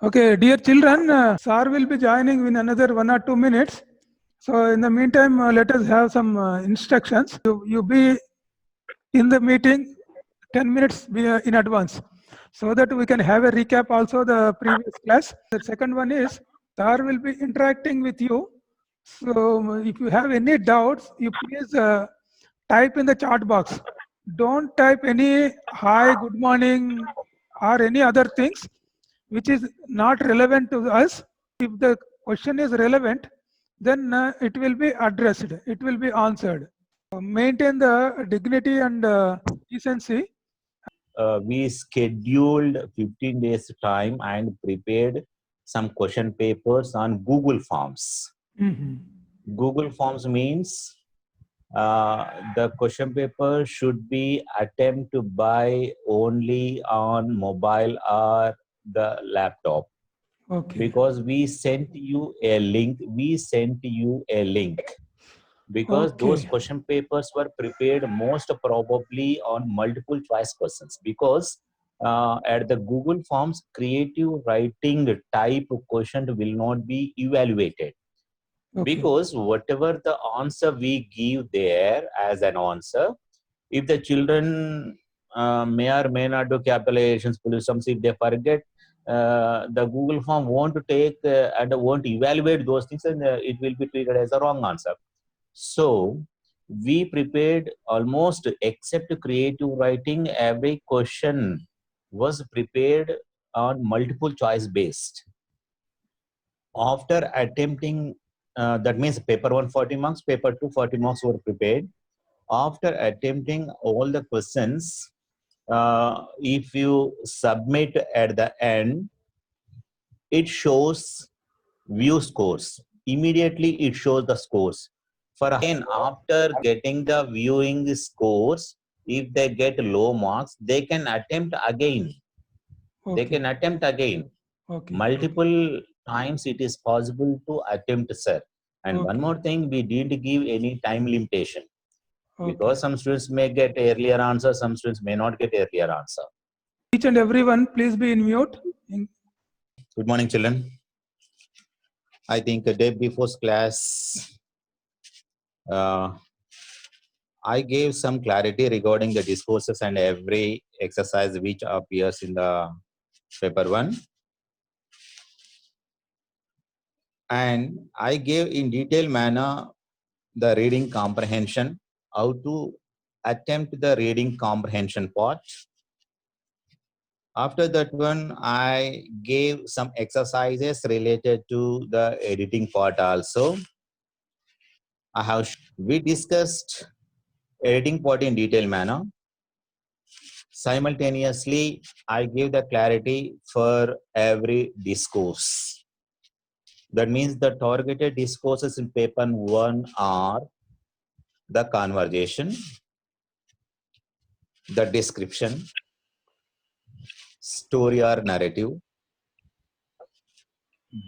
Okay, dear children, sir will be joining in another 1 or 2 minutes. So in the meantime, let us have some instructions. You be in the meeting 10 minutes in advance so that we can have a recap also the previous class. The second one is sir will be interacting with you. So if you have any doubts, you please type in the chat box. Don't type any hi, good morning or any other things which is not relevant to us. If the question is relevant, then it will be addressed, it will be answered. Maintain the dignity and decency. We scheduled 15 days time and prepared some question papers on Google Forms. Google Forms means the question paper should be attempted by only on mobile or the laptop. Okay. Because we sent you a link. Because those Okay. question papers were prepared most probably on multiple choice questions. Because at the Google Forms, creative writing type question will not be evaluated. Okay. Because whatever the answer we give there as an answer, if the children may or may not do capitalizations, polysoms, if they forget, the Google form won't take and won't evaluate those things, and it will be treated as a wrong answer. So we prepared almost, except creative writing, every question was prepared on multiple choice based. After attempting, that means paper 1 40 marks, paper 2 40 marks were prepared. After attempting all the questions, if you submit at the end, it shows view scores. Immediately it shows the scores. For again, after getting the viewing scores, if they get low marks, they can attempt again. Okay. They can attempt again. Okay. Multiple times it is possible to attempt, sir. And one more thing, we didn't give any time limitation. Because some students may get earlier answer, some students may not get earlier answer. Each and everyone, please be in mute. Good morning, children. I think a day before class, I gave some clarity regarding the discourses and every exercise which appears in the paper 1. And I gave in detailed manner the reading comprehension, how to attempt the reading comprehension part. After that one, I gave some exercises related to the editing part also. We discussed editing part in detailed manner. Simultaneously, I gave the clarity for every discourse. That means the targeted discourses in paper 1 are the conversation, the description, story or narrative,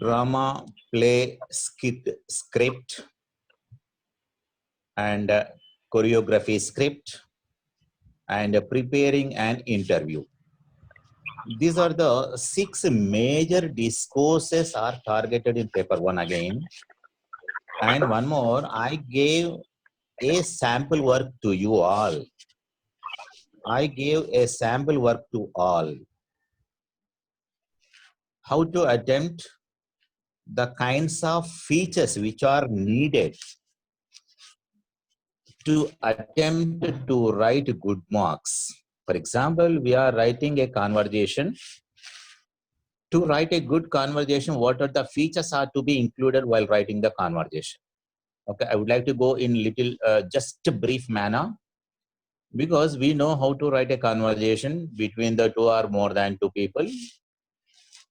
drama, play, skit, script, and choreography script, and preparing an interview. These are the 6 major discourses are targeted in paper 1 again. And one more, I gave a sample work to you all. I gave a sample work to all. How to attempt the kinds of features which are needed to attempt to write good marks. For example, we are writing a conversation. To write a good conversation, what are the features are to be included while writing the conversation? Okay, I would like to go in little, just a brief manner, because we know how to write a conversation between the 2 or more than 2 people.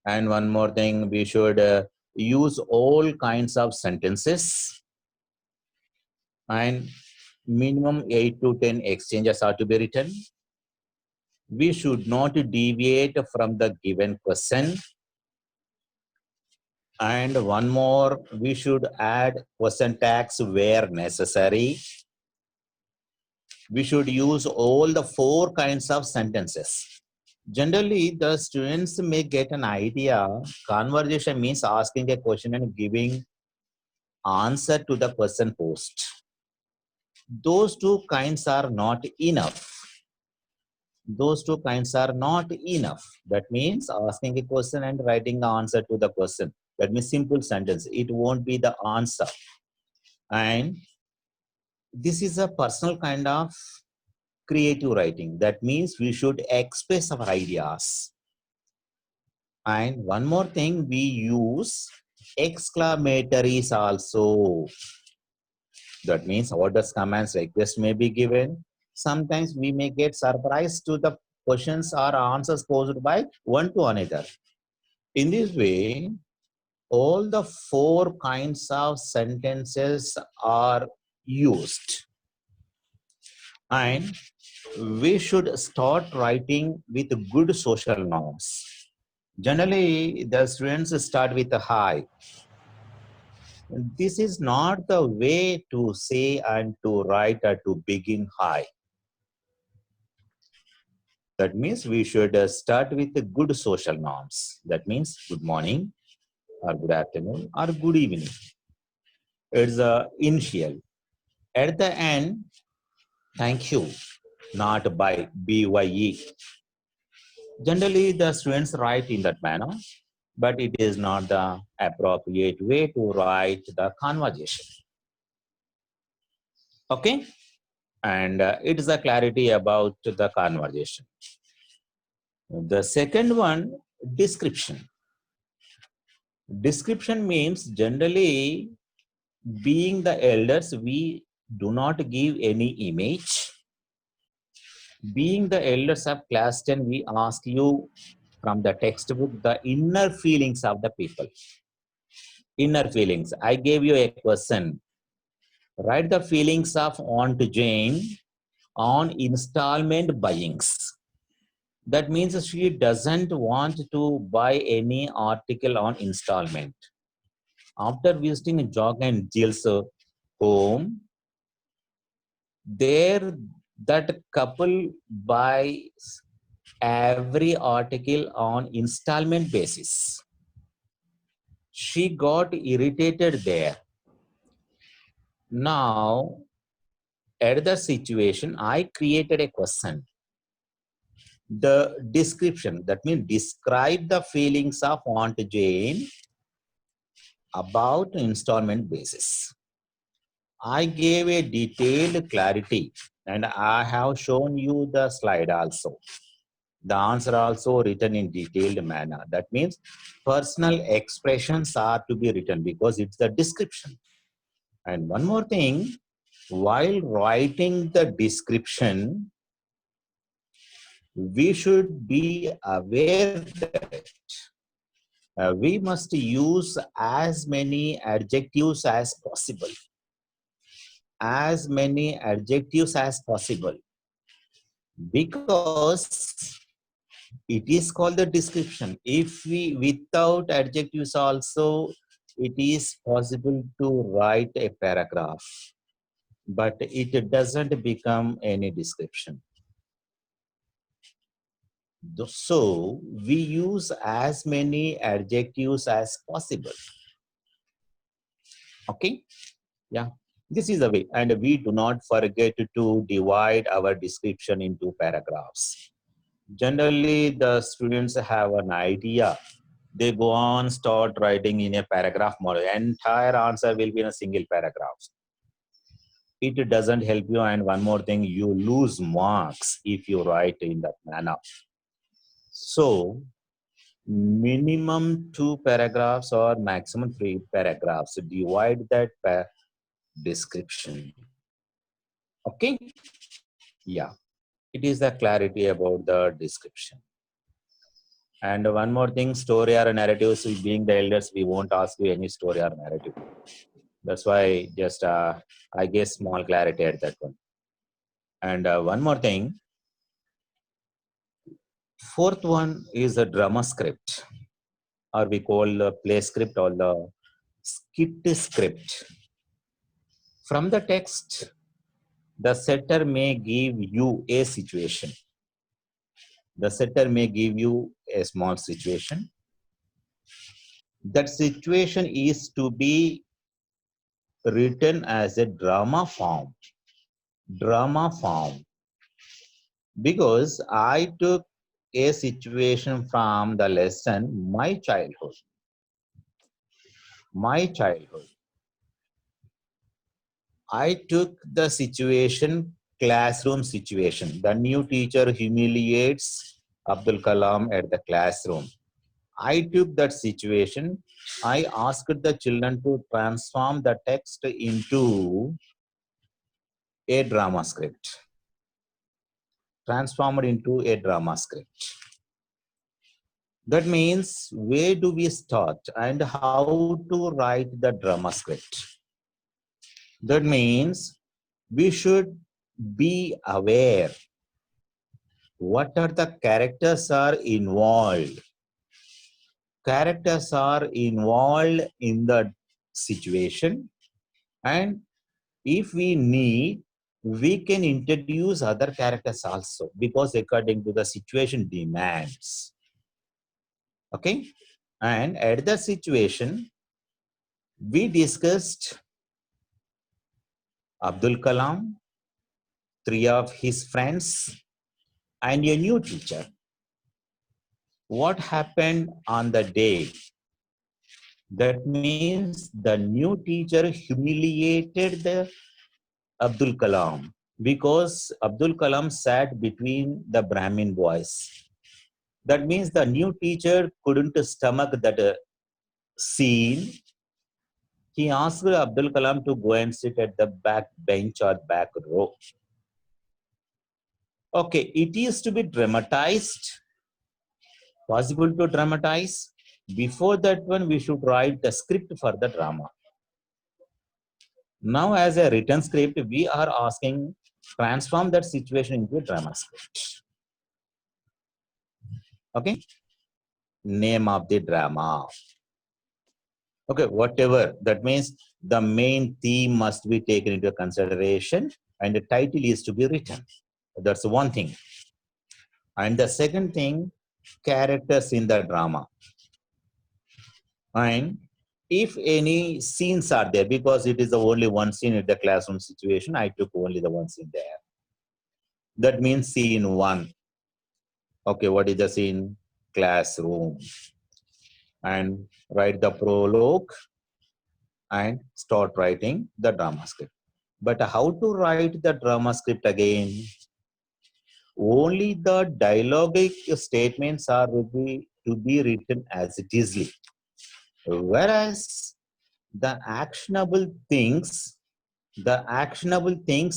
And one more thing, we should use all kinds of sentences, and minimum 8 to 10 exchanges are to be written. We should not deviate from the given question. And one more, we should add question tags where necessary. We should use all the 4 kinds of sentences. Generally, the students may get an idea. Conversation means asking a question and giving answer to the person posed. Those two kinds are not enough. Those two kinds are not enough. That means asking a question and writing the answer to the person. That means simple sentence. It won't be the answer. And this is a personal kind of creative writing. That means we should express our ideas. And one more thing, we use exclamatories also. That means orders, commands, requests may be given. Sometimes we may get surprised to the questions or answers posed by one to another. In this way, all the four kinds of sentences are used. And we should start writing with good social norms. Generally, the students start with a hi. This is not the way to say and to write or to begin hi. That means we should start with the good social norms. That means good morning or good afternoon or good evening. It's a initial. At the end, thank you, not by BYE. Generally, the students write in that manner, but it is not the appropriate way to write the conversation. Okay? And it is a clarity about the conversation. The second one, description. Description means generally, being the elders, we do not give any image. Being the elders of class 10, we ask you from the textbook the inner feelings of the people. Inner feelings. I gave you a question. Write the feelings of Aunt Jane on installment buyings. That means she doesn't want to buy any article on installment. After visiting Jock and Jill's home, there that couple buys every article on installment basis. She got irritated there. Now, at the situation, I created a question. The description, that means describe the feelings of Aunt Jane about installment basis. I gave a detailed clarity and I have shown you the slide also. The answer also written in detailed manner. That means personal expressions are to be written because it's the description. And one more thing, while writing the description, we should be aware that we must use as many adjectives as possible. As many adjectives as possible. Because it is called the description. If we, without adjectives also, it is possible to write a paragraph, but it doesn't become any description. So we use as many adjectives as possible. Okay? Yeah. This is the way. And we do not forget to divide our description into paragraphs. Generally, the students have an idea. They go on, start writing in a paragraph model. Entire answer will be in a single paragraph. It doesn't help you. And one more thing, you lose marks if you write in that manner. So, minimum 2 paragraphs or maximum 3 paragraphs. Divide that description. Okay? Yeah. It is the clarity about the description. And one more thing, story or narratives, being the elders, we won't ask you any story or narrative. That's why just I guess small clarity at that one. And one more thing, fourth one is a drama script, or we call the play script or the skit script. From the text, the setter may give you a situation. The setter may give you a small situation. That situation is to be written as a drama form. Drama form. Because I took a situation from the lesson, my childhood. My childhood. I took the situation, classroom situation. The new teacher humiliates Abdul Kalam at the classroom. I took that situation. I asked the children to transform the text into a drama script. Transform it into a drama script. That means where do we start and how to write the drama script? That means we should be aware what are the characters are involved. Characters are involved in the situation, and if we need, we can introduce other characters also, because according to the situation demands. Okay, and at the situation we discussed Abdul Kalam, three of his friends, and a new teacher. What happened on the day? That means the new teacher humiliated the Abdul Kalam because Abdul Kalam sat between the Brahmin boys. That means the new teacher couldn't stomach that scene. He asked Abdul Kalam to go and sit at the back bench or back row. Okay, it is to be dramatized. Possible to dramatize. Before that one, we should write the script for the drama. Now, as a written script, we are asking transform that situation into a drama script. Okay, name of the drama. Okay, whatever that means, the main theme must be taken into consideration, and the title is to be written. That's one thing. And the second thing, characters in the drama. And if any scenes are there, because it is the only one scene in the classroom situation, I took only the one scene there. That means scene one. Okay, what is the scene? Classroom. And write the prologue and start writing the drama script. But how to write the drama script again? Only the dialogic statements are to be written as it is. Whereas the actionable things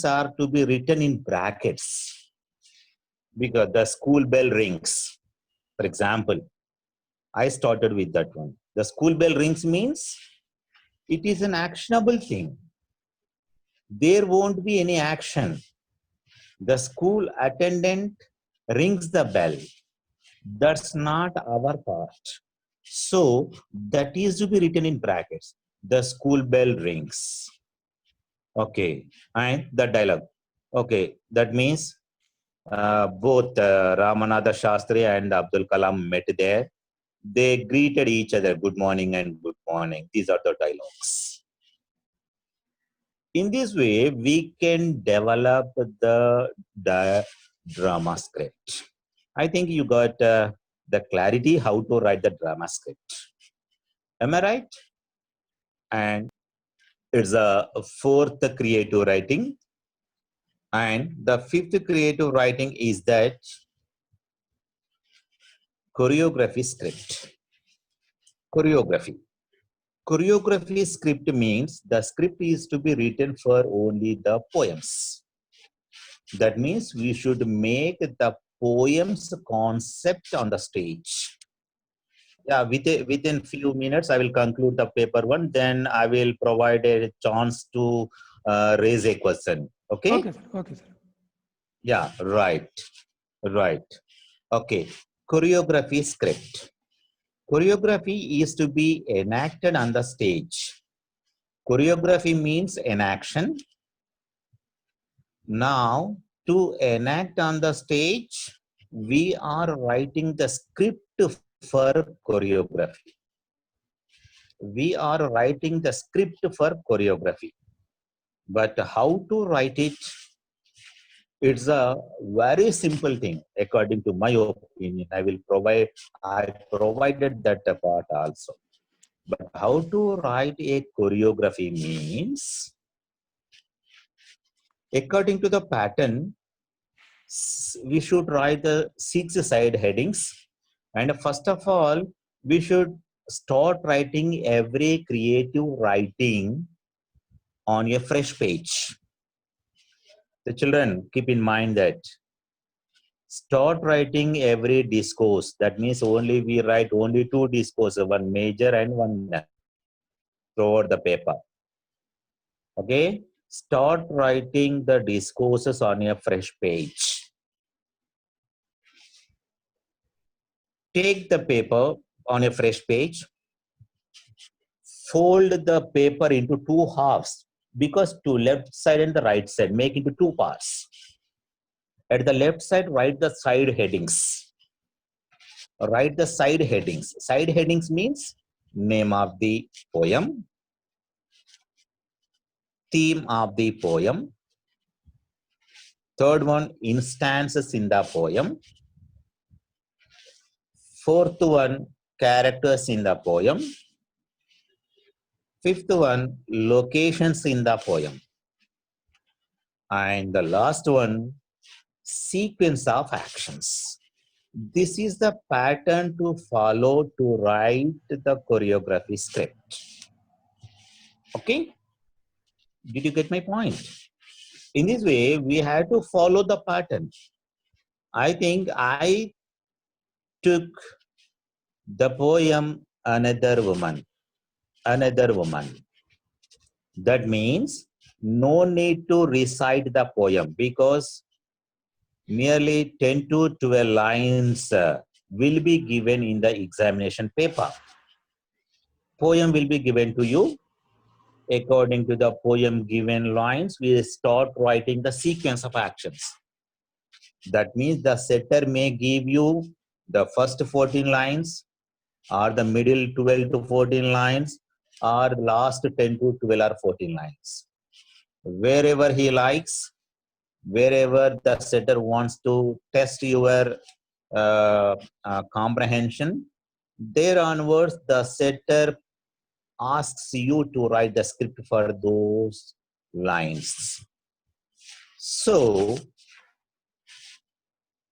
are to be written in brackets, because the school bell rings. For example, I started with that one. The school bell rings means it is an actionable thing. There won't be any action. The school attendant rings the bell. That's not our part. So that is to be written in brackets. The school bell rings. Okay, and the dialogue. Okay, that means both Ramanatha Shastri and Abdul Kalam met there. They greeted each other, good morning and good morning. These are the dialogues. In this way, we can develop the drama script. I think you got the clarity how to write the drama script. Am I right? And it's a fourth creative writing. And the fifth creative writing is that choreography script. Choreography. Choreography script means the script is to be written for only the poems. That means we should make the poems concept on the stage. Yeah, within few minutes, I will conclude the paper one. Then I will provide a chance to raise a question. Okay? Okay, sir. Okay, sir. Yeah, right. Right. Okay. Choreography script. Choreography is to be enacted on the stage. Choreography means enaction. Now, to enact on the stage, we are writing the script for choreography. We are writing the script for choreography. But how to write it? It's a very simple thing, according to my opinion. I provided that part also. But how to write a choreography means, according to the pattern, we should write the 6 side headings. And first of all, we should start writing every creative writing on a fresh page. The children, keep in mind that start writing every discourse. That means only we write only 2 discourses, one major and one minor, throughout the paper. Okay? Start writing the discourses on a fresh page. Take the paper on a fresh page, fold the paper into 2 halves, because to left side and the right side, make into 2 parts. At the left side, write the side headings. Write the side headings. Side headings means name of the poem, theme of the poem. Third one, instances in the poem. Fourth one, characters in the poem. Fifth one, locations in the poem. And the last one, sequence of actions. This is the pattern to follow to write the choreography script. Okay? Did you get my point? In this way, we have to follow the pattern. I think I took the poem Another Woman. Another Woman. That means no need to recite the poem, because nearly 10 to 12 lines will be given in the examination paper. Poem will be given to you. According to the poem given lines, we start writing the sequence of actions. That means the setter may give you the first 14 lines, or the middle 12 to 14 lines, or last 10 to 12 or 14 lines. Wherever he likes, wherever the setter wants to test your comprehension, there onwards the setter asks you to write the script for those lines. So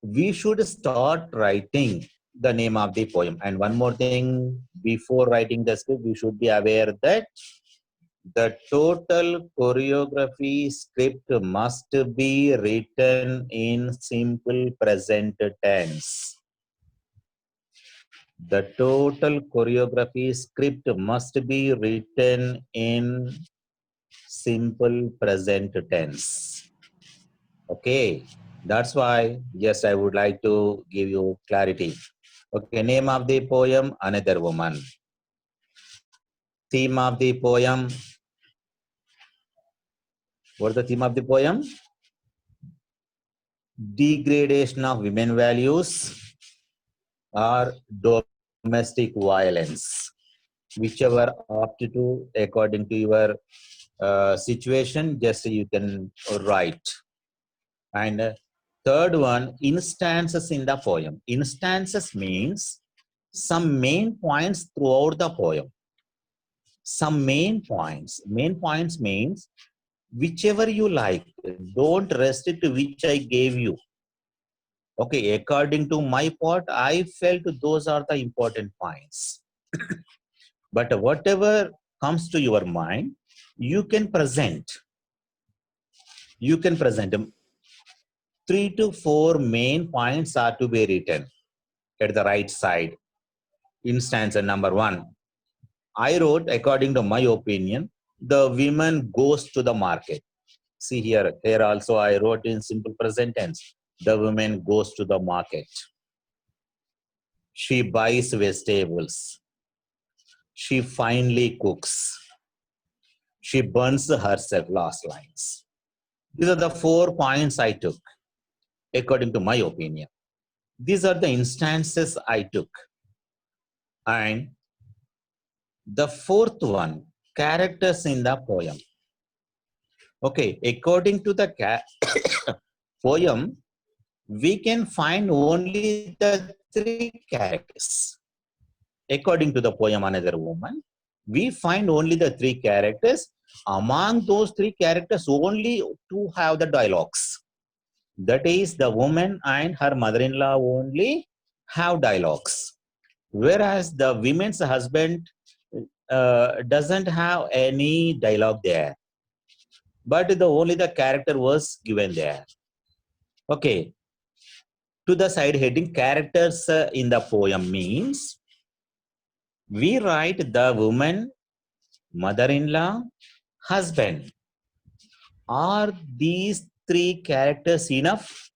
we should start writing the name of the poem. And one more thing, before writing the script, we should be aware that the total choreography script must be written in simple present tense. The total choreography script must be written in simple present tense. Okay, that's why, yes, I would like to give you clarity. Okay, name of the poem, Another Woman. Theme of the poem. What's the theme of the poem? Degradation of women values or domestic violence. Whichever opt to according to your situation, just you can write. And third one, instances in the poem. Instances means some main points throughout the poem. Some main points. Main points means whichever you like. Don't restrict which I gave you. Okay, according to my part, I felt those are the important points. But whatever comes to your mind, you can present. You can present them. 3 to 4 main points are to be written at the right side. Instance number 1. I wrote, according to my opinion, the woman goes to the market. See here also I wrote in simple present tense. The woman goes to the market. She buys vegetables. She finally cooks. She burns herself, last lines. These are the 4 points I took, according to my opinion. These are the instances I took. And the fourth one, characters in the poem. Okay, according to the poem, we can find only the three characters. According to the poem Another Woman, we find only the three characters. Among those three characters, only two have the dialogues. That is, the woman and her mother-in-law only have dialogues. Whereas the woman's husband doesn't have any dialogue there. But only the character was given there. Okay. To the side heading, characters in the poem means we write the woman, mother-in-law, husband. Are these three characters enough?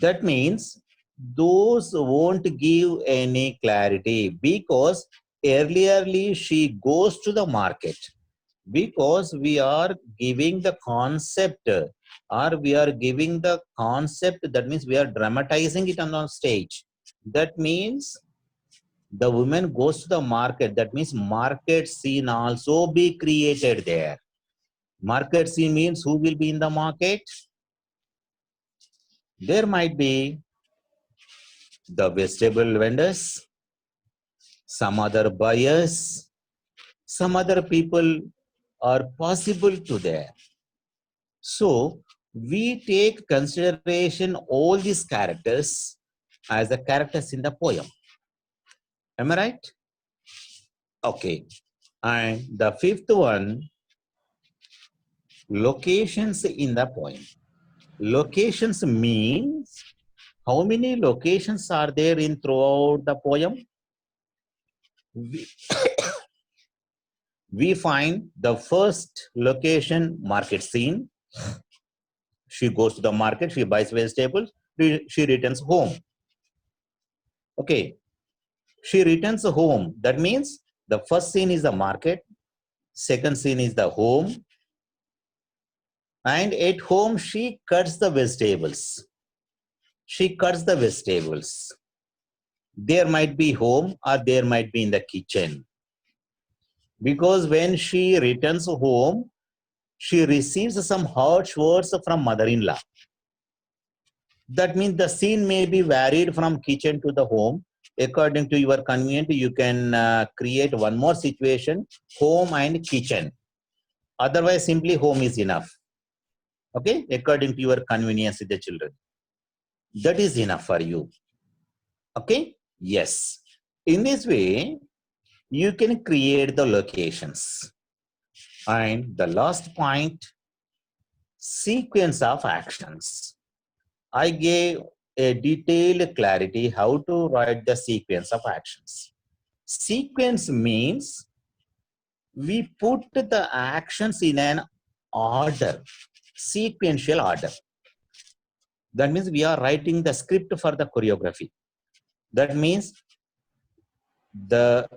That means those won't give any clarity, because earlierly she goes to the market, because we are giving the concept, or we are giving the concept, that means we are dramatizing it on stage. That means the woman goes to the market, that means market scene also be created there. Market scene means who will be in the market? There might be the vegetable vendors, some other buyers, some other people are possible to there. So we take consideration all these characters as the characters in the poem. Am I right? Okay. And the fifth one, locations in the poem. Locations means how many locations are there in throughout the poem? We find the first location, market scene. She goes to the market, she buys vegetables, she returns home. Okay, she returns home. That means the first scene is the market, second scene is the home, and at home she cuts the vegetables. She cuts the vegetables. There might be home or there might be in the kitchen. Because when she returns home, she receives some harsh words from mother-in-law. That means the scene may be varied from kitchen to the home. According to your convenience, you can create one more situation, home and kitchen. Otherwise, simply home is enough. Okay, according to your convenience with the children. That is enough for you. Okay, yes. In this way, you can create the locations. And the last point, sequence of actions. I gave a detailed clarity how to write the sequence of actions. Sequence means we put the actions in an order, sequential order. That means we are writing the script for the choreography. That means the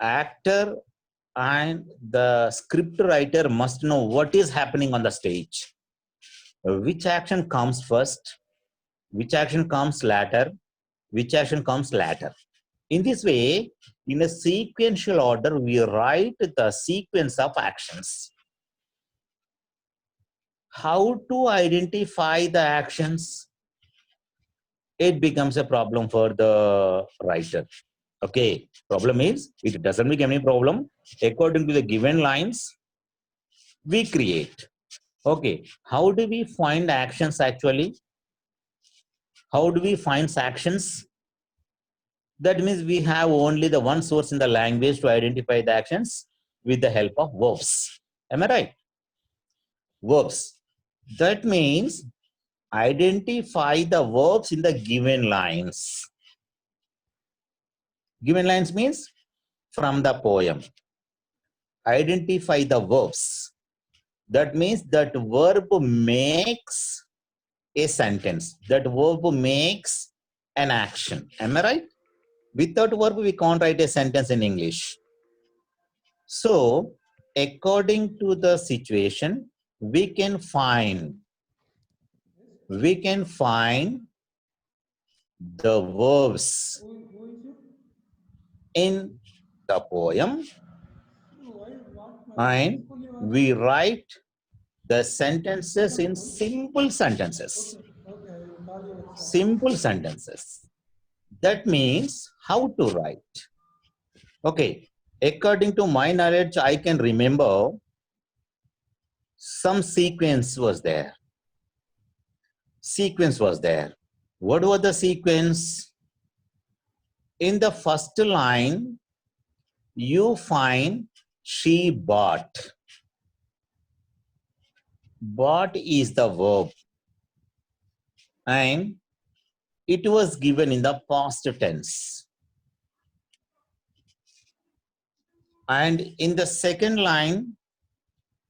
actor and the script writer must know what is happening on the stage. Which action comes first, which action comes later, which action comes later. In this way, in a sequential order, we write the sequence of actions. How to identify the actions? It becomes a problem for the writer. Okay, problem is, it doesn't become any problem. According to the given lines, we create. Okay, how do we find actions actually? How do we find actions? That means we have only the one source in the language to identify the actions with the help of verbs. Am I right? Verbs. That means identify the verbs in the given lines. Given lines means from the poem. Identify the verbs. That means that verb makes a sentence. That verb makes an action. Am I right? Without verb, we can't write a sentence in English. So, according to the situation, we can find the verbs in the poem and we write the sentences in simple sentences. Simple sentences. That means how to write. Okay, according to my knowledge, I can remember some sequence was there. Sequence was there. What was the sequence? In the first line, you find she bought. Bought is the verb and it was given in the past tense. And in the second line,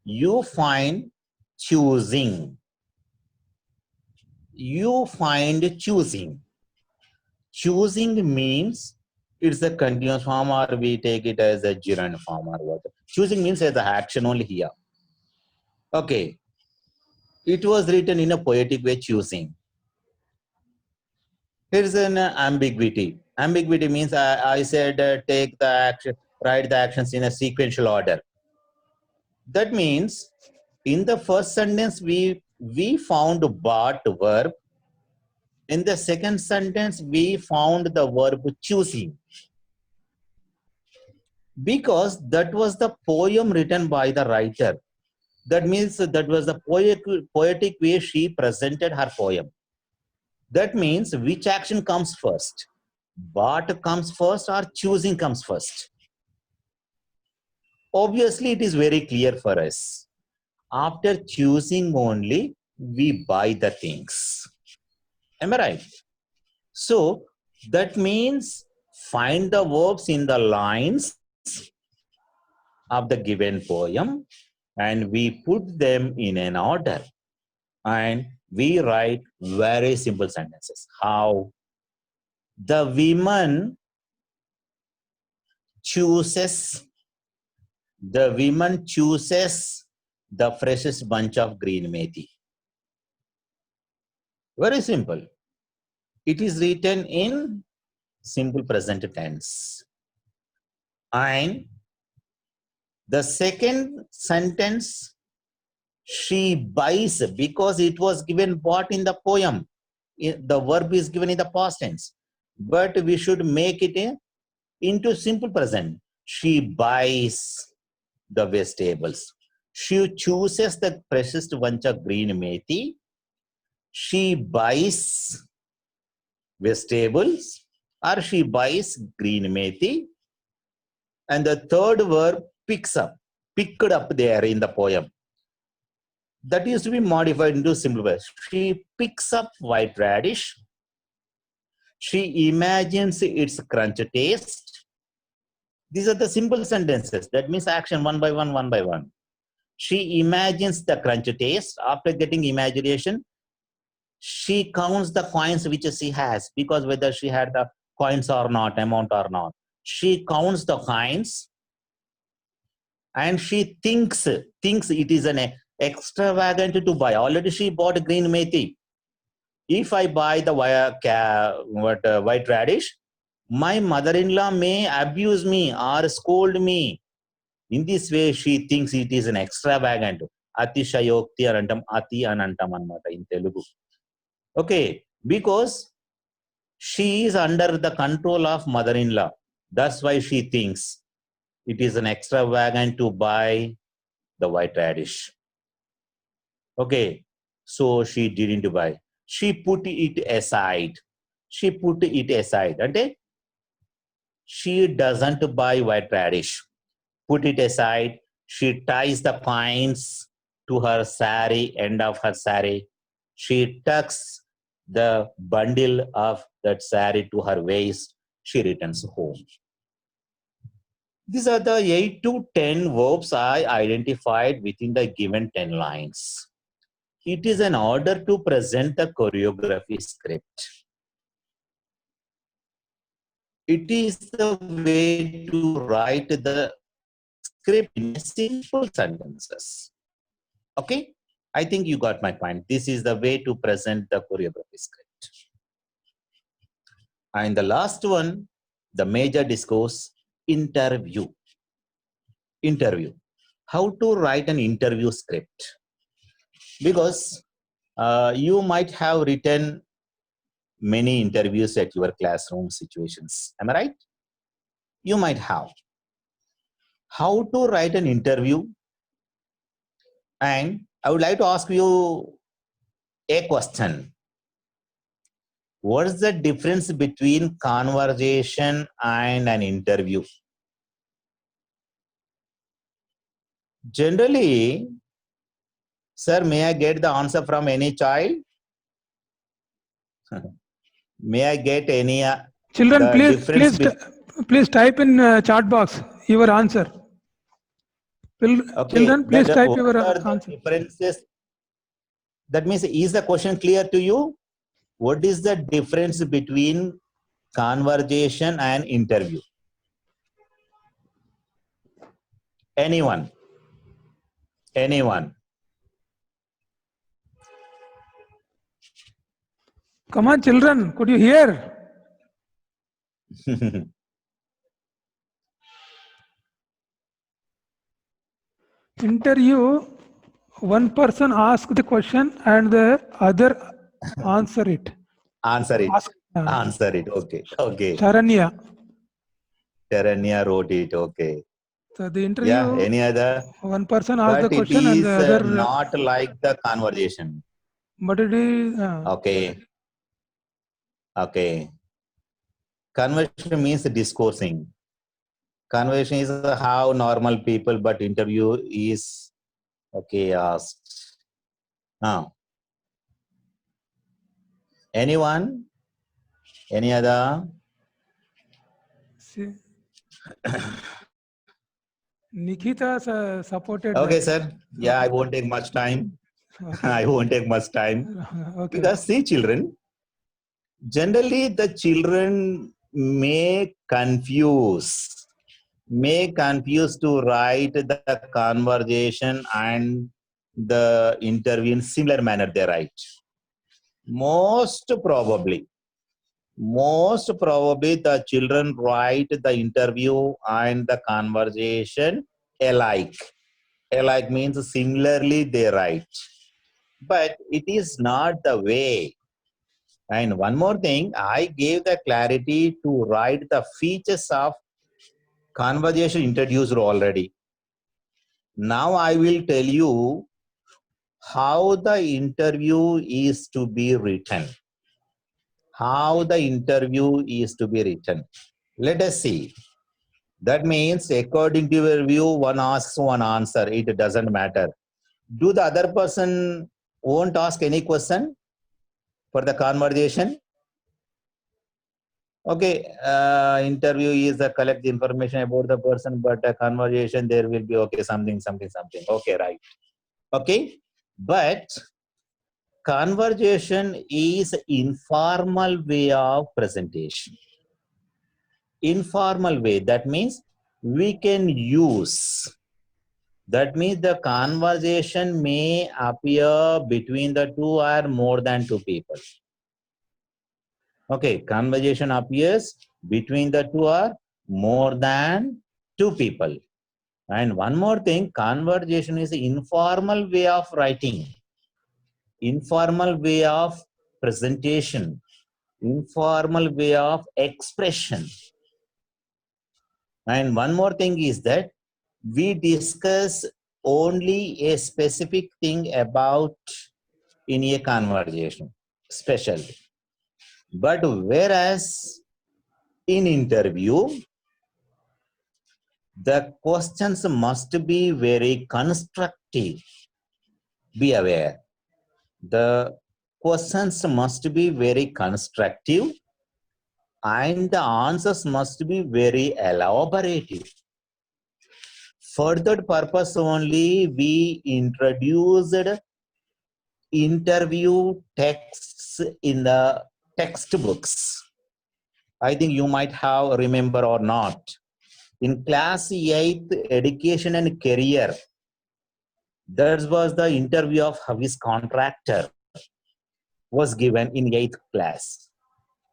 you find choosing. You find choosing. Choosing means it's a continuous form or we take it as a gerund form or what. Choosing means as the action only here. Okay. It was written in a poetic way, choosing. Here's an ambiguity. Ambiguity means I said take the action, write the actions in a sequential order. That means in the first sentence, we found bought verb. In the second sentence, we found the verb choosing. Because that was the poem written by the writer. That means that was the poetic way she presented her poem. That means which action comes first? Bought comes first or choosing comes first? Obviously, it is very clear for us. After choosing only, we buy the things. Am I right? So that means find the verbs in the lines of the given poem and we put them in an order and we write very simple sentences. How? The woman chooses the freshest bunch of green methi. Very simple. It is written in simple present tense. And the second sentence, she buys, because it was given bought in the poem. The verb is given in the past tense. But we should make it into simple present. She buys the vegetables. She chooses the freshest bunch of green methi. She buys vegetables or she buys green methi. And the third verb picks up, picked up there in the poem. That is to be modified into simple verse. She picks up white radish. She imagines its crunch taste. These are the simple sentences. That means action one by one, one by one. She imagines the crunch taste. After getting imagination, she counts the coins which she has, because whether she had the coins or not, amount or not. She counts the coins and she thinks it is an extravagant to buy. Already she bought green methi. If I buy the white radish, my mother-in-law may abuse me or scold me. In this way, she thinks it is an extravagant. Atishayokti anantam, ati anantam anamata in Telugu. Okay, because she is under the control of mother-in-law. That's why she thinks it is an extravagant to buy the white radish. Okay, so she didn't buy. She put it aside. She put it aside. Okay? She doesn't buy white radish. Put it aside. She ties the coins to her sari, end of her sari. She tucks the bundle of that sari to her waist. She returns home. These are the 8 to 10 verbs I identified within the given 10 lines. It is an order to present the choreography script. It is the way to write the script in simple sentences. Okay? I think you got my point. This is the way to present the choreography script. And the last one, the major discourse, interview. Interview. How to write an interview script? Because you might have written many interviews at your classroom situations. Am I right? You might have. How to write an interview? And I would like to ask you a question. What is the difference between conversation and an interview? Generally, sir, may I get the answer from any child? May I get any Children, the difference please type in chat box your answer. okay, Children, please type what your are the answer. differences? That means, is the question clear to you? What is the difference between conversation and interview? Anyone? Anyone? Come on, children, could you hear? Interview, one person asks the question and the other answer it. Answer it. Ask, Answer it. Okay. Okay. Charanya. Terania wrote it. Okay. So the interview, Yeah. Any other? one person asks the But it question and the is other. not like the conversation. But it is. Okay. Okay. Conversation means discoursing. Conversation is how normal people, but interview is okay asked. Now, anyone? Any other? See, Nikita supported. Okay, sir. Yeah, I won't take much time. Okay. I won't take much time. Okay. Because see, children, generally the children may confuse to write the conversation and the interview in similar manner they write. Most probably the children write the interview and the conversation alike. Alike means similarly they write. But it is not the way. And one more thing, I gave the clarity to write the features of conversation introduced already. Now I will tell you how the interview is to be written. How the interview is to be written. Let us see. That means according to your view, one asks, one answer. It doesn't matter. Do the other person won't ask any question for the conversation? Okay, interview is the collect the information about the person, but a conversation there will be okay, something. Okay, right. Okay, but conversation is informal way of presentation. Informal way, that means we can use. That means the conversation may appear between the two or more than two people. Okay, conversation appears between the two or more than two people. And one more thing, conversation is an informal way of writing, informal way of presentation, informal way of expression. And one more thing is that we discuss only a specific thing about in a conversation, specially. But whereas in interview, the questions must be very constructive. Be aware. The questions must be very constructive and the answers must be very elaborative. For that purpose only, we introduced interview texts in the textbooks. I think you might have remember or not. In class 8th, education and career, that was the interview of Havis contractor was given in 8th class.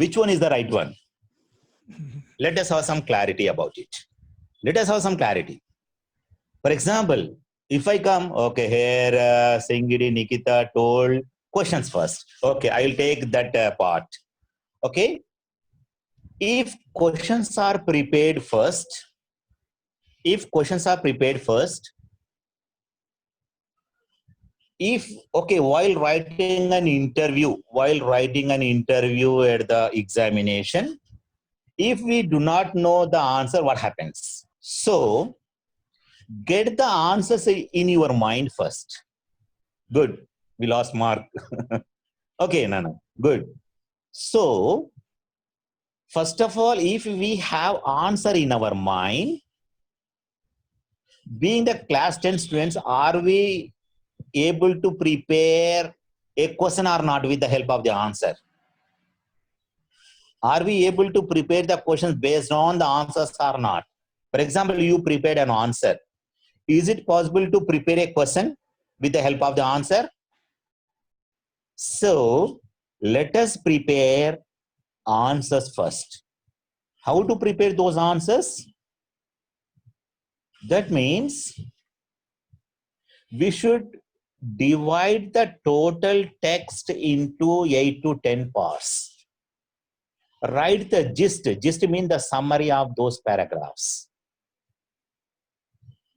Which one is the right one? Let us have some clarity about it. Let us have some clarity. For example, if I come, okay, here Singiri Nikita told questions first. Okay, I will take that part. Okay. If questions are prepared first, if okay, while writing an interview at the examination, if we do not know the answer, what happens? So get the answers in your mind first. Good. We lost Mark. Okay, Nana. Good. So first of all, if we have answer in our mind, being the class 10 students, are we able to prepare a question or not with the help of the answer? Are we able to prepare the questions based on the answers or not? For example, you prepared an answer. Is it possible to prepare a question with the help of the answer? So let us prepare answers first. How to prepare those answers? That means we should divide the total text into 8 to 10 parts. Write the gist. Gist means the summary of those paragraphs.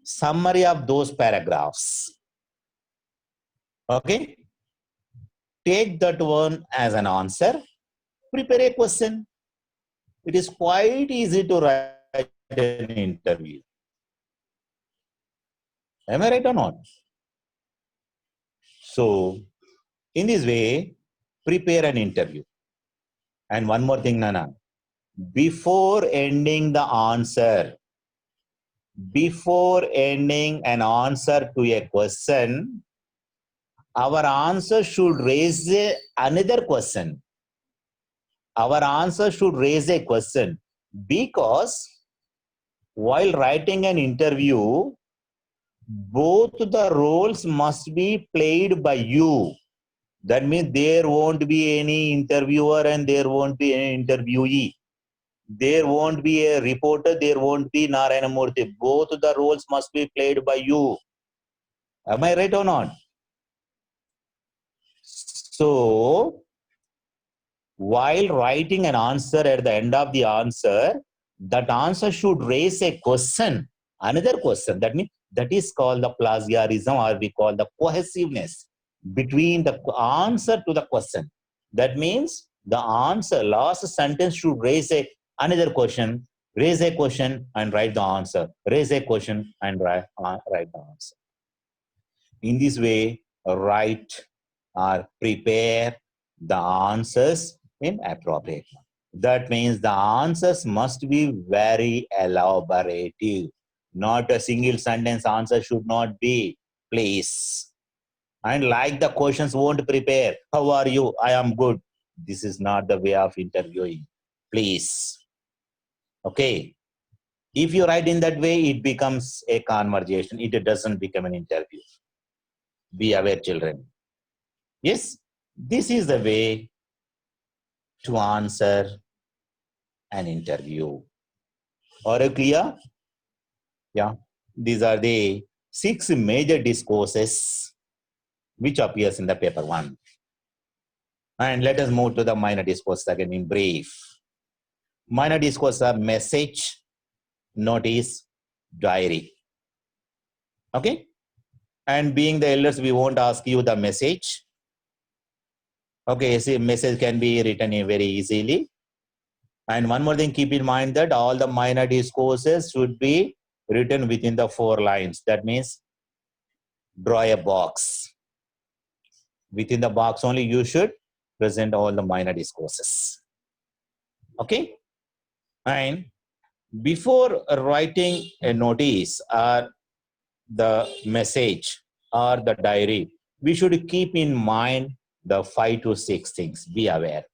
Summary of those paragraphs. Okay. Take that one as an answer. Prepare a question. It is quite easy to write an interview. Am I right or not? So, in this way, prepare an interview. And one more thing, Nana. Before ending the answer, before ending an answer to a question, our answer should raise another question. Our answer should raise a question, because while writing an interview, both the roles must be played by you. That means there won't be any interviewer and there won't be any interviewee. There won't be a reporter, there won't be Narayana Murthy. Both the roles must be played by you. Am I right or not? So, while writing an answer, at the end of the answer, that answer should raise a question, another question. That means that is called the plagiarism, or we call the cohesiveness between the answer to the question. That means the answer, last sentence should raise another question, raise a question and write the answer, raise a question and write the answer. In this way, write or prepare the answers in appropriate manner. That means the answers must be very elaborative. Not a single sentence answer should not be, please. And like the questions won't prepare. How are you? I am good. This is not the way of interviewing. Please. Okay. If you write in that way, it becomes a conversation. It doesn't become an interview. Be aware, children. Yes, this is the way to answer an interview. Are you clear? Yeah. These are the 6 major discourses which appears in the paper 1. And let us move to the minor discourse again in brief. Minor discourse are message, notice, diary. Okay? And being the elders, we won't ask you the message. Okay, see, message can be written very easily. And one more thing, keep in mind that all the minor discourses should be written within the 4 lines. That means draw a box. Within the box only you should present all the minor discourses. Okay? And before writing a notice or the message or the diary, we should keep in mind the 5 to 6 things. Be aware.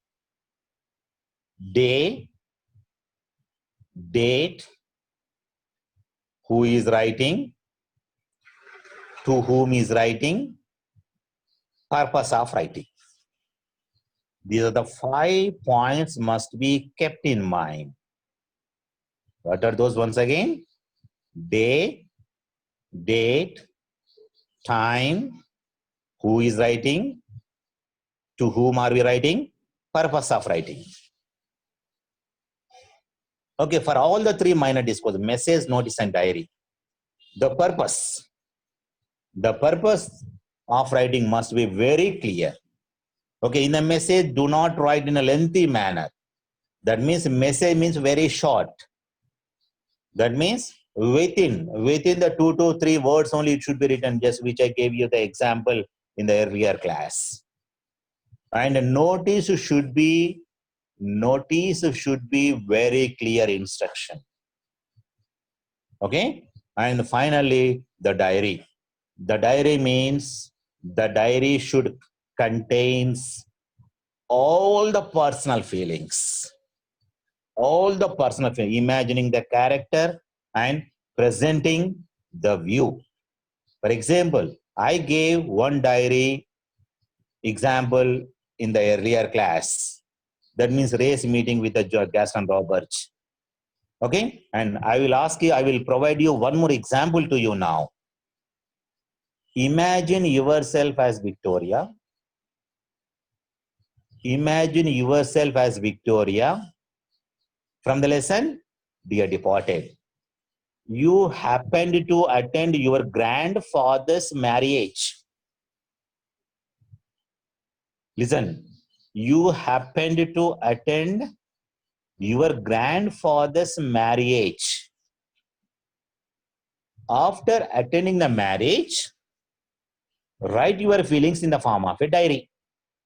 Day, date, who is writing, to whom is writing, purpose of writing. These are the 5 points must be kept in mind. What are those once again? Day, date, time, who is writing, to whom are we writing, purpose of writing. Okay, for all the 3 minor discourse, message, notice, and diary, the purpose of writing must be very clear. Okay, in a message, do not write in a lengthy manner. That means message means very short. That means within the 2 to 3 words only it should be written, just which I gave you the example in the earlier class. And notice should be very clear instruction. Okay, and finally the diary. The diary means the diary should contains all the personal feelings, imagining the character and presenting the view. For example, I gave one diary example in the earlier class. That means race meeting with the Gaston Roberts. Okay, and I will provide you one more example to you now. Imagine yourself as Victoria. Imagine yourself as Victoria. From the lesson, Dear Departed, you happened to attend your grandfather's marriage. Listen, you happened to attend your grandfather's marriage. After attending the marriage, write your feelings in the form of a diary,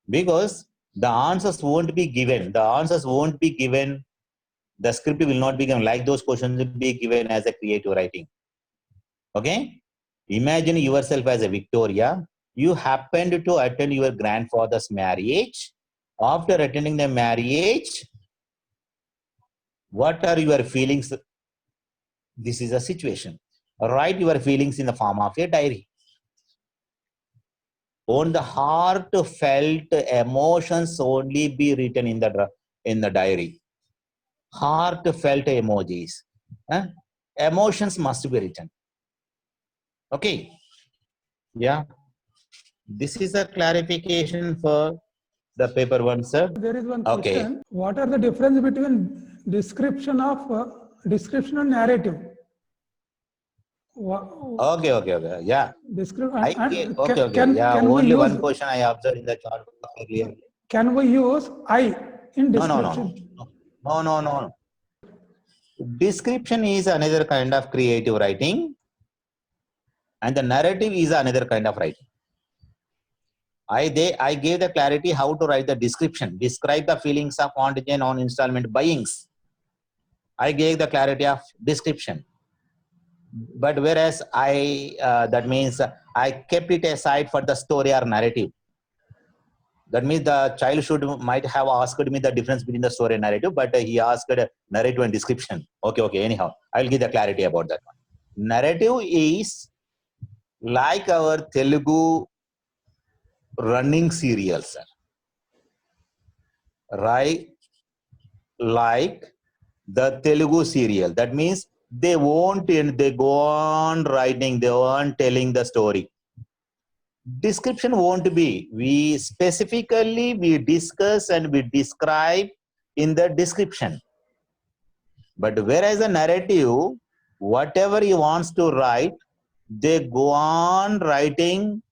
because the answers won't be given. The script will not be given, like those questions will be given as a creative writing. Okay, imagine yourself as a Victoria. You happened to attend your grandfather's marriage. After attending the marriage, what are your feelings? This is a situation. Write your feelings in the form of a diary. On the heartfelt emotions only be written in the diary. Heartfelt emojis. Emotions must be written. Okay. Yeah. This is a clarification for the paper 1, sir. There is one Okay. question. What are the difference between description and narrative? Okay. Yeah. Only one question I observed in the chart earlier. Can we use I in description? No. Description is another kind of creative writing, and the narrative is another kind of writing. I gave the clarity how to write the description. Describe the feelings of contingent on installment buyings. I gave the clarity of description. But whereas that means I kept it aside for the story or narrative. That means the child might have asked me the difference between the story and narrative, but he asked narrative and description. Okay. Anyhow, I'll give the clarity about that one. Narrative is like our Telugu running serials, sir. Right? Like the Telugu serial. That means they won't end, they go on writing, they go on telling the story. Description won't be. We discuss and we describe in the description. But whereas a narrative, whatever he wants to write, they go on writing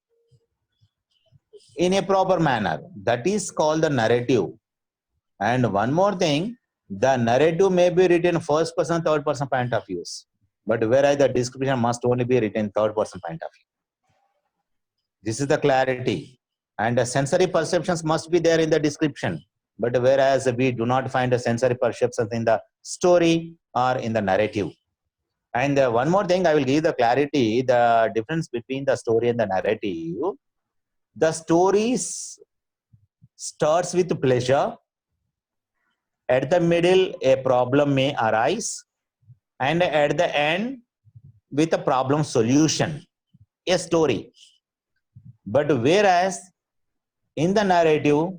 in a proper manner. That is called the narrative. And one more thing, the narrative may be written first person, third person point of views. But whereas the description must only be written third person point of view. This is the clarity. And the sensory perceptions must be there in the description. But whereas we do not find the sensory perceptions in the story or in the narrative. And one more thing, I will give the clarity, the difference between the story and the narrative. The story starts with pleasure. At the middle, a problem may arise. And at the end, with a problem solution, a story. But whereas in the narrative,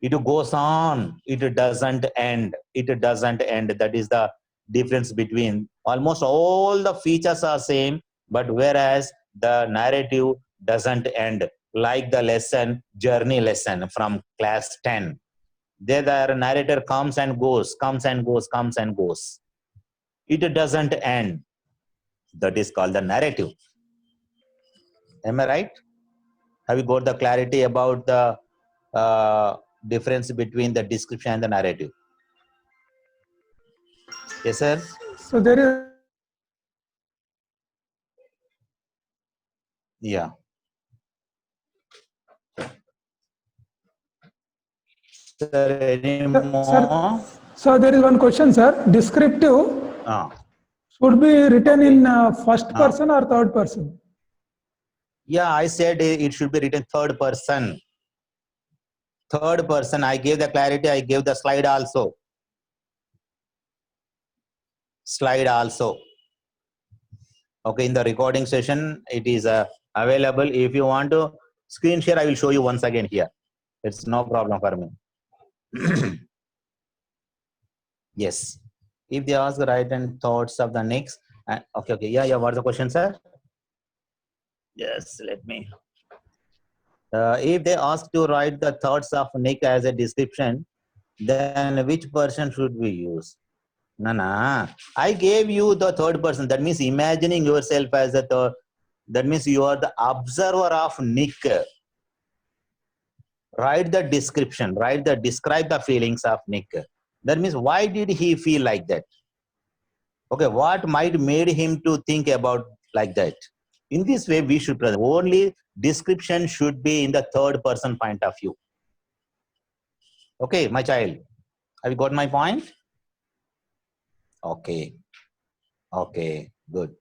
It goes on. It doesn't end. It doesn't end. That is the difference between almost all the features are same, but whereas the narrative doesn't end, like the lesson, journey lesson from class 10. There the narrator comes and goes, comes and goes, comes and goes. It doesn't end. That is called the narrative. Am I right? Have you got the clarity about the difference between the description and the narrative? Yes, sir. So there is. Yeah. Sir, any more? Sir, so there is one question, sir. Descriptive Ah. should be written in first Ah. person or third person? Yeah, I said it should be written third person. Third person. I gave the clarity. I gave the slide also. Slide also. Okay, in the recording session, it is available. If you want to screen share, I will show you once again here. It's no problem for me. Yes. If they ask right and thoughts of the next, okay. Yeah. What's the question, sir? Yes, let me. If they ask to write the thoughts of Nick as a description, then which person should we use? No. I gave you the third person. That means imagining yourself as a third. That means you are the observer of Nick. Write the description. Describe the feelings of Nick. That means why did he feel like that? Okay, what might made him to think about like that? In this way, we should present. Only description should be in the third person point of view. Okay, my child, have you got my point? Okay, good.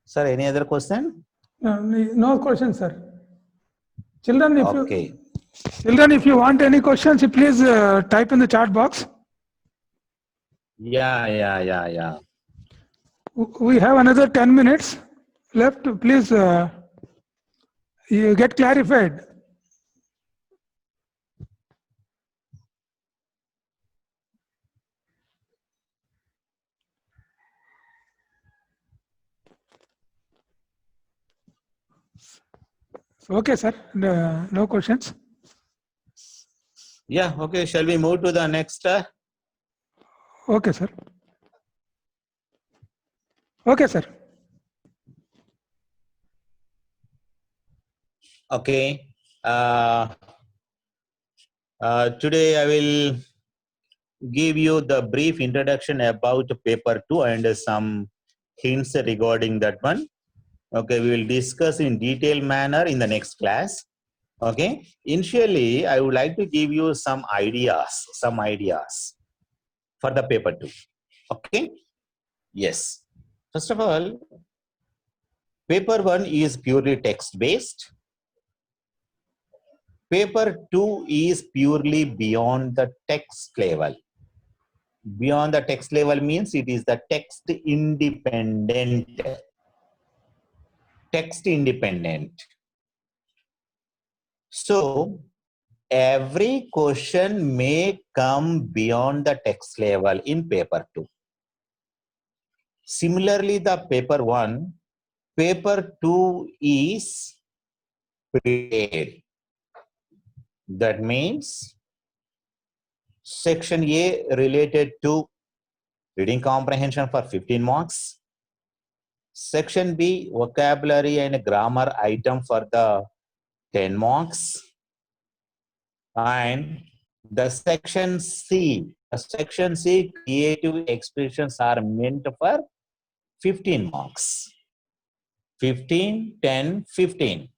Sir, any other question? No question, sir. Children, Okay. if you want any questions, please type in the chat box. Yeah. We have another 10 minutes left. Please you get clarified. Okay, sir. No questions. Yeah, okay. Shall we move to the next? Okay, sir. Okay, sir. Okay. Today I will give you the brief introduction about paper 2 and some hints regarding that one. Okay, we will discuss in detailed manner in the next class. Okay, initially I would like to give you some ideas for the paper 2. Okay, yes. First of all, paper 1 is purely text based. Paper 2 is purely beyond the text level. Beyond the text level means it is the text independent. Text independent. So every question may come beyond the text level in paper 2. Similarly, the paper 1, paper 2 is prepared. That means section A related to reading comprehension for 15 marks. Section B, vocabulary and grammar item for the 10 marks. And the section C, creative expressions are meant for 15 marks. 15, 10, 15.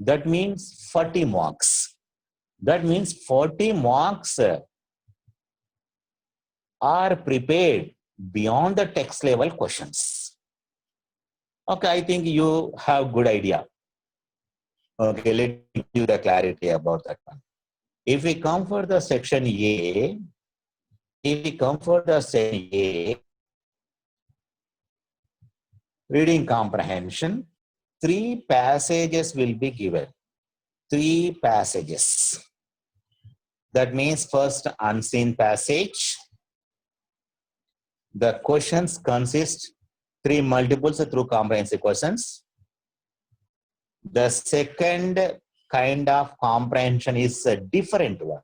That means 40 marks. That means 40 marks are prepared beyond the text level questions. Okay, I think you have good idea. Okay, let me give you the clarity about that one. If we come for the section A, Reading comprehension, 3 passages will be given. 3 passages. That means first unseen passage. The questions consist 3 multiples through comprehensive questions. The second kind of comprehension is a different one.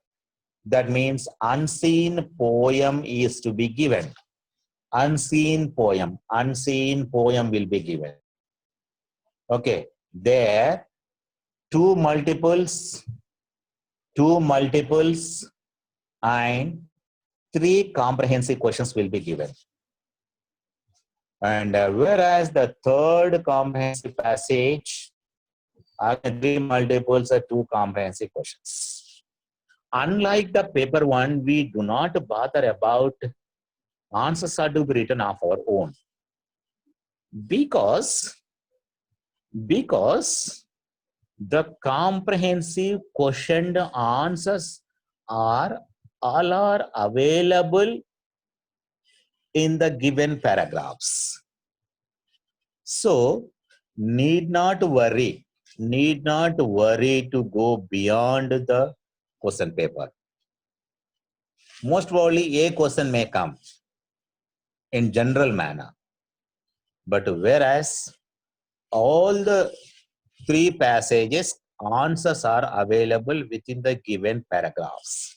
That means unseen poem is to be given. Unseen poem will be given. Okay, there 2 multiples and 3 comprehensive questions will be given. And whereas the third comprehensive passage, 3 multiples are 2 comprehensive questions. Unlike the paper one, we do not bother about answers are to be written of our own. Because the comprehensive questioned answers are all are available in the given paragraphs. So need not worry to go beyond the question paper. Most probably a question may come in general manner, but whereas all the 3 passages answers are available within the given paragraphs.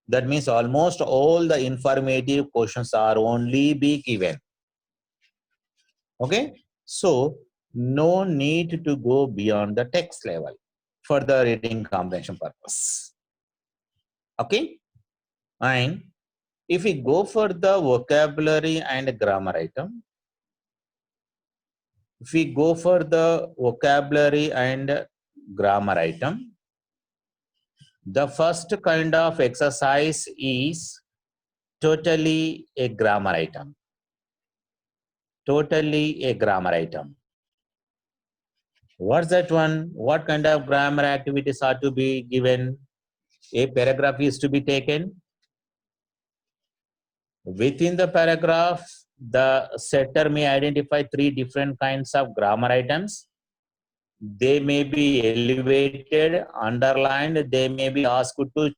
That means almost all the informative questions are only be given. Okay, so no need to go beyond the text level for the reading comprehension purpose. Okay, and if we go for the vocabulary and grammar item, the first kind of exercise is totally a grammar item. What's that one? What kind of grammar activities are to be given? A paragraph is to be taken. Within the paragraph, the setter may identify 3 different kinds of grammar items. They may be elevated, underlined, they may be asked to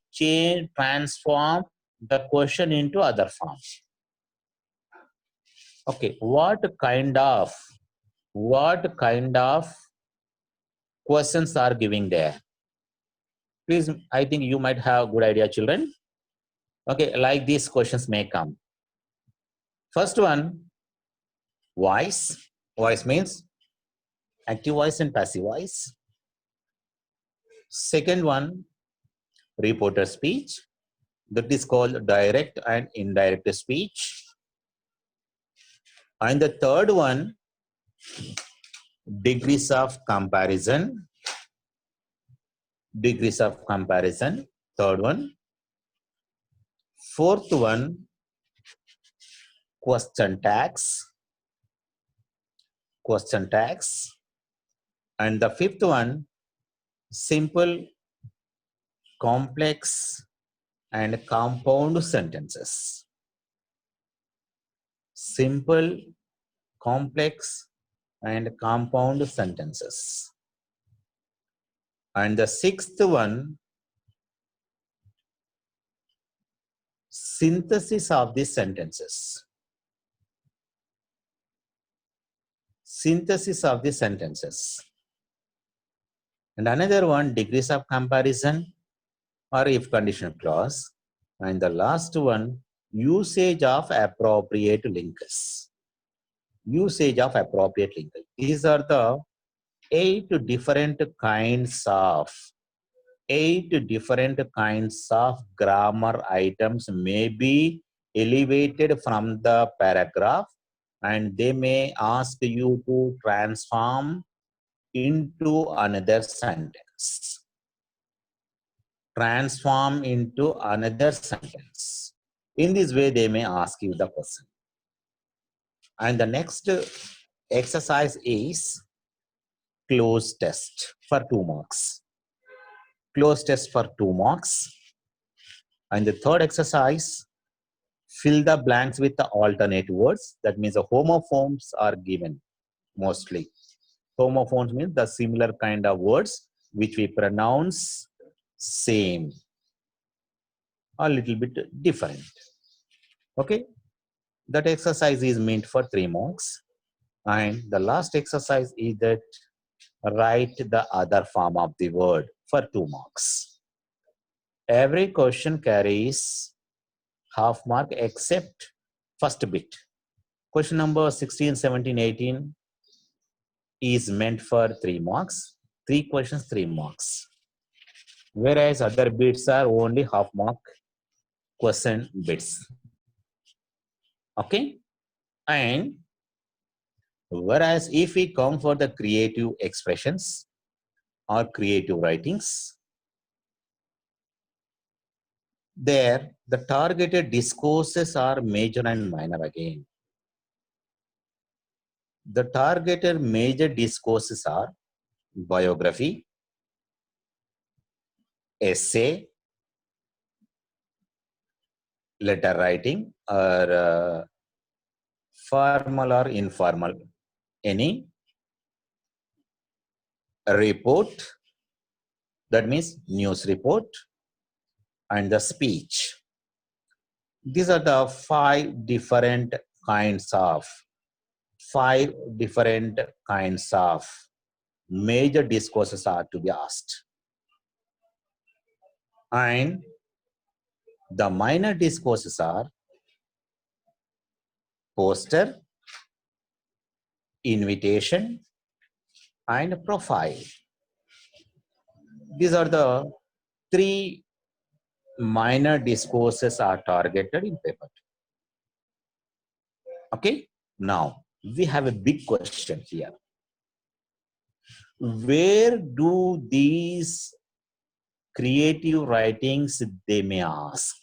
transform the question into other forms. Okay, what kind of questions are giving there? Please, I think you might have good idea, children. Okay, like these questions may come. First one, voice. Voice means active voice and passive voice. Second one, reporter speech. That is called direct and indirect speech. And the third one, degrees of comparison. Third one. Fourth one, question tags. And the fifth one, simple, complex, and compound sentences. Simple, complex, and compound sentences. And the sixth one, synthesis of the sentences. And another one, degrees of comparison or if conditional clause. And the last one, usage of appropriate linkers. These are the 8 different kinds of grammar items may be elevated from the paragraph, and they may ask you to transform into another sentence. In this way, they may ask you the question. And the next exercise is cloze test for 2 marks. And the third exercise, Fill the blanks with the alternate words. That means the homophones are given mostly. Homophones means the similar kind of words which we pronounce same, a little bit different. Okay, that exercise is meant for 3 marks. And the last exercise is that write the other form of the word for 2 marks. Every question carries half mark except first bit. Question number 16, 17, 18 is meant for 3 marks. 3 questions, 3 marks. Whereas other bits are only half mark question bits. Okay? And whereas if we come for the creative expressions or creative writings, there the targeted discourses are major and minor again. The targeted major discourses are biography, essay, letter writing, or formal or informal, any report, that means news report, and the speech. These are the 5 different kinds of major discourses are to be asked. And the minor discourses are poster, invitation, and profile. These are the 3 minor discourses are targeted in paper 2. Okay, now we have a big question here. Where do these creative writings they may ask?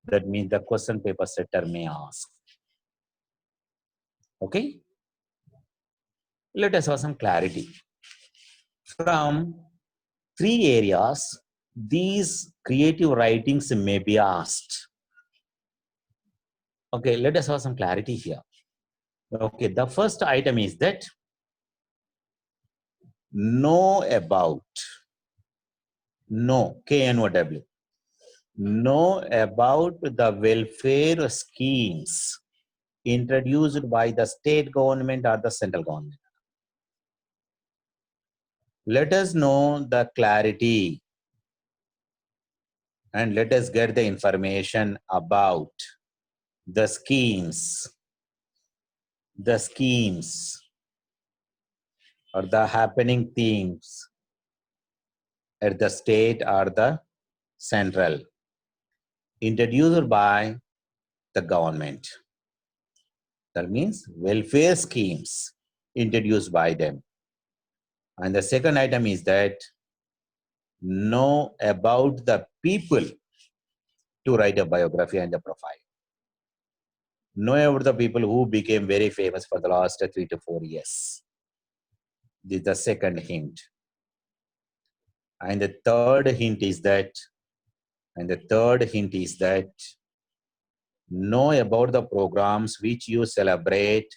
That means the question paper setter may ask. Okay, let us have some clarity. From 3 areas, these creative writings may be asked. Okay, let us have some clarity here. Okay, the first item is that know about, know, K-N-O-W, know about the welfare schemes introduced by the state government or the central government. Let us know the clarity and let us get the information about the schemes or the happening things at the state or the central introduced by the government. That means welfare schemes introduced by them. And the second item is that know about the people to write a biography and a profile. Know about the people who became very famous for the last 3 to 4 years. This is the second hint. And the third hint is that, know about the programs which you celebrate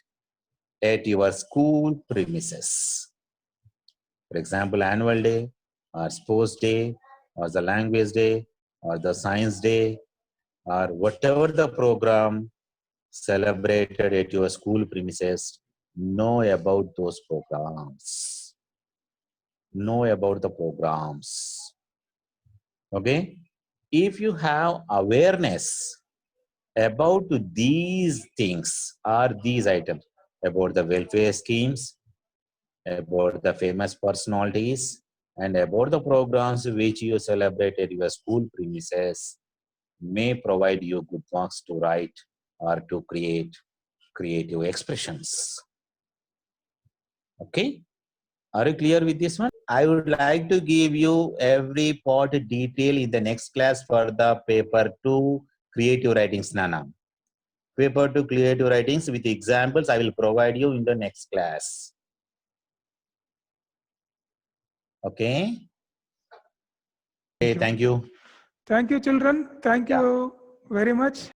at your school premises. For example, annual day, or sports day, or the language day, or the science day, or whatever the program celebrated at your school premises, know about those programs. Know about the programs. Okay? If you have awareness about these things or these items, about the welfare schemes, about the famous personalities, and about the programs which you celebrate at your school premises, may provide you good marks to write or to create creative expressions. Okay? Are you clear with this one? I would like to give you every part detail in the next class for the paper 2 creative writings, Nana. Paper 2 creative writings with examples I will provide you in the next class. Okay? Okay, thank you. Thank you, children. Thank you very much.